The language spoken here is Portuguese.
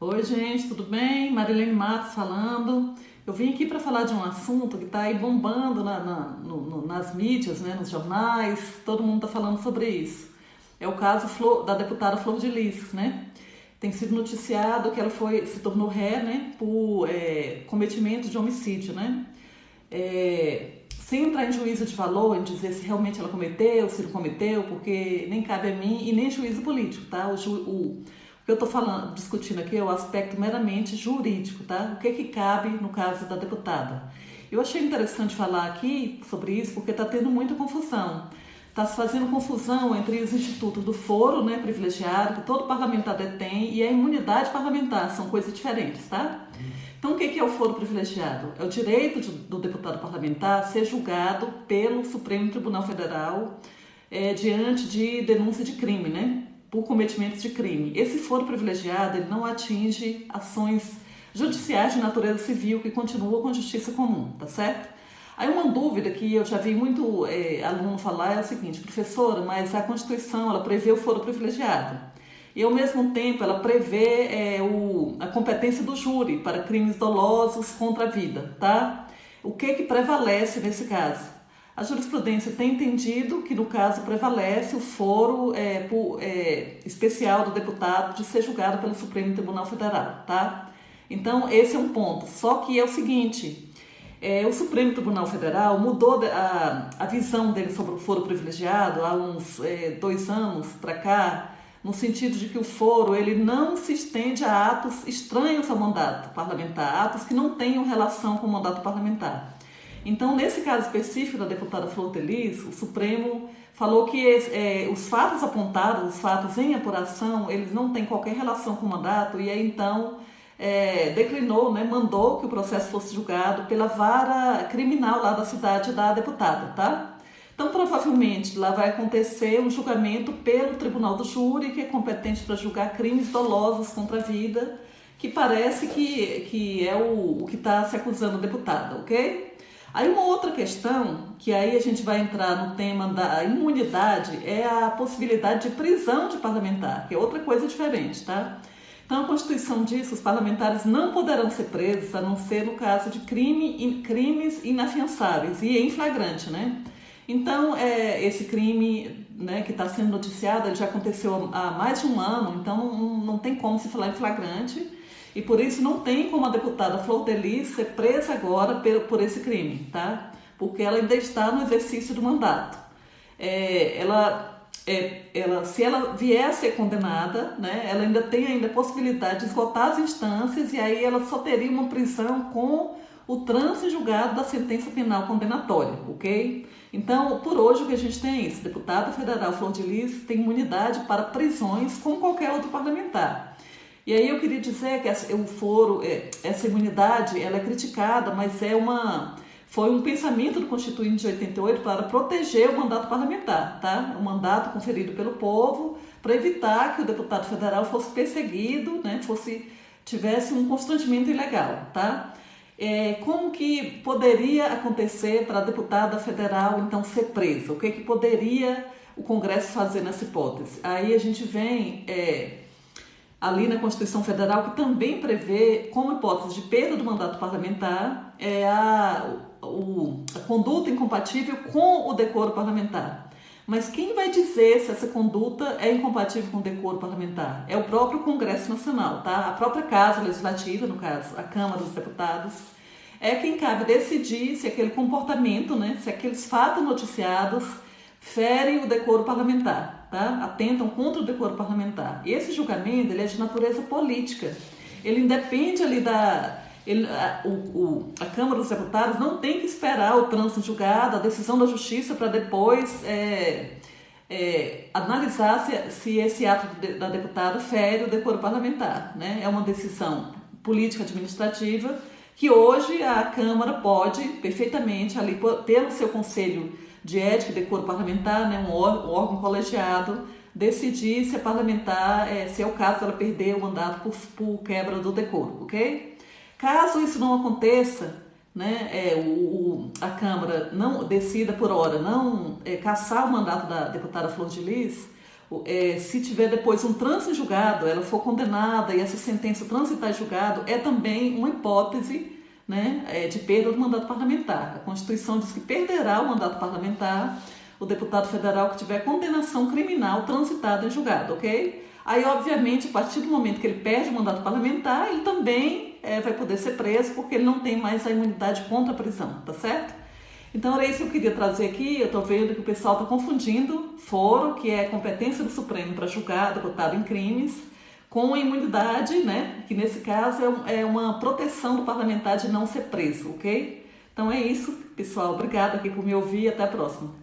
Oi, gente, tudo bem? Marilene Matos falando. Eu vim aqui para falar de um assunto que está aí bombando nas mídias, né, nos jornais, todo mundo está falando sobre isso. É o caso da deputada Flor de Lis, né? Tem sido noticiado que ela se tornou ré, né, por cometimento de homicídio, né? Sem entrar em juízo de valor, em dizer se realmente ela cometeu, se não cometeu, porque nem cabe a mim e nem juízo político, tá? O que eu estou falando, discutindo aqui é o aspecto meramente jurídico, tá? O que cabe no caso da deputada. Eu achei interessante falar aqui sobre isso porque está tendo muita confusão. Está se fazendo confusão entre os institutos do foro, né, privilegiado, que todo parlamentar detém, e a imunidade parlamentar, são coisas diferentes, tá? Então, o que é o foro privilegiado? É o direito do deputado parlamentar ser julgado pelo Supremo Tribunal Federal diante de denúncia de crime, né? Por cometimento de crime. Esse foro privilegiado, ele não atinge ações judiciais de natureza civil que continuam com justiça comum, tá certo? Aí uma dúvida que eu já vi muito aluno falar é o seguinte: professora, mas a Constituição, ela prevê o foro privilegiado. E ao mesmo tempo ela prevê a competência do júri para crimes dolosos contra a vida, tá? O que prevalece nesse caso? A jurisprudência tem entendido que no caso prevalece o foro especial do deputado de ser julgado pelo Supremo Tribunal Federal, tá? Então esse é um ponto, só que é o seguinte: o Supremo Tribunal Federal mudou a visão dele sobre o foro privilegiado há uns 2 anos para cá, no sentido de que o foro ele não se estende a atos estranhos ao mandato parlamentar, atos que não tenham relação com o mandato parlamentar. Então, nesse caso específico da deputada Flor de Lis, o Supremo falou que os fatos apontados, os fatos em apuração, eles não têm qualquer relação com o mandato, e aí então declinou, né, mandou que o processo fosse julgado pela vara criminal lá da cidade da deputada, tá? Então, provavelmente, lá vai acontecer um julgamento pelo Tribunal do Júri, que é competente para julgar crimes dolosos contra a vida, que parece que é o que está se acusando a deputada, ok? Aí uma outra questão, que aí a gente vai entrar no tema da imunidade, é a possibilidade de prisão de parlamentar, que é outra coisa diferente, tá? Então a Constituição diz que os parlamentares não poderão ser presos, a não ser no caso de crimes inafiançáveis e em flagrante, né? Então, esse crime, né, que está sendo noticiado, ele já aconteceu há mais de um ano, então não tem como se falar em flagrante, e por isso não tem como a deputada Flor de Lis ser presa agora por esse crime, tá? Porque ela ainda está no exercício do mandato. Se ela vier a ser condenada, né, ela ainda tem a possibilidade de esgotar as instâncias, e aí ela só teria uma prisão com o trânsito julgado da sentença penal condenatória, ok? Então, por hoje o que a gente tem é isso: deputada federal Flor de Lis tem imunidade para prisões como qualquer outro parlamentar. E aí eu queria dizer que o foro, essa imunidade, ela é criticada, mas foi um pensamento do Constituinte de 88 para proteger o mandato parlamentar, tá? O mandato conferido pelo povo, para evitar que o deputado federal fosse perseguido, né? Tivesse um constrangimento ilegal, tá? Como que poderia acontecer para a deputada federal então ser presa? O que poderia o Congresso fazer nessa hipótese? Aí a gente vem ali na Constituição Federal, que também prevê como hipótese de perda do mandato parlamentar a conduta incompatível com o decoro parlamentar. Mas quem vai dizer se essa conduta é incompatível com o decoro parlamentar? É o próprio Congresso Nacional, tá? A própria Casa Legislativa, no caso, a Câmara dos Deputados, é quem cabe decidir se aquele comportamento, né, se aqueles fatos noticiados ferem o decoro parlamentar, tá? Atentam contra o decoro parlamentar. E esse julgamento, ele é de natureza política. Ele independe ali a Câmara dos Deputados não tem que esperar o trânsito julgado, a decisão da Justiça, para depois analisar se esse ato da deputada fere o decoro parlamentar, né? É uma decisão política administrativa que hoje a Câmara pode perfeitamente, ali pelo seu Conselho de Ética e Decoro Parlamentar, né, um órgão colegiado, decidir se é parlamentar, se é o caso dela perder o mandato por quebra do decoro, ok? Caso isso não aconteça, né, a Câmara não decida por hora não cassar o mandato da deputada Flor de Lis, Se tiver depois um trânsito em julgado, ela for condenada e essa sentença transitar em julgado, é também uma hipótese, né, de perda do mandato parlamentar. A Constituição diz que perderá o mandato parlamentar o deputado federal que tiver condenação criminal transitada em julgado, ok? Aí, obviamente, a partir do momento que ele perde o mandato parlamentar, ele também vai poder ser preso, porque ele não tem mais a imunidade contra a prisão, tá certo? Então, era isso que eu queria trazer aqui. Eu estou vendo que o pessoal está confundindo foro, que é competência do Supremo para julgar deputado em crimes, com a imunidade, né? Que nesse caso é uma proteção do parlamentar de não ser preso, ok? Então é isso, pessoal. Obrigada aqui por me ouvir e até a próxima.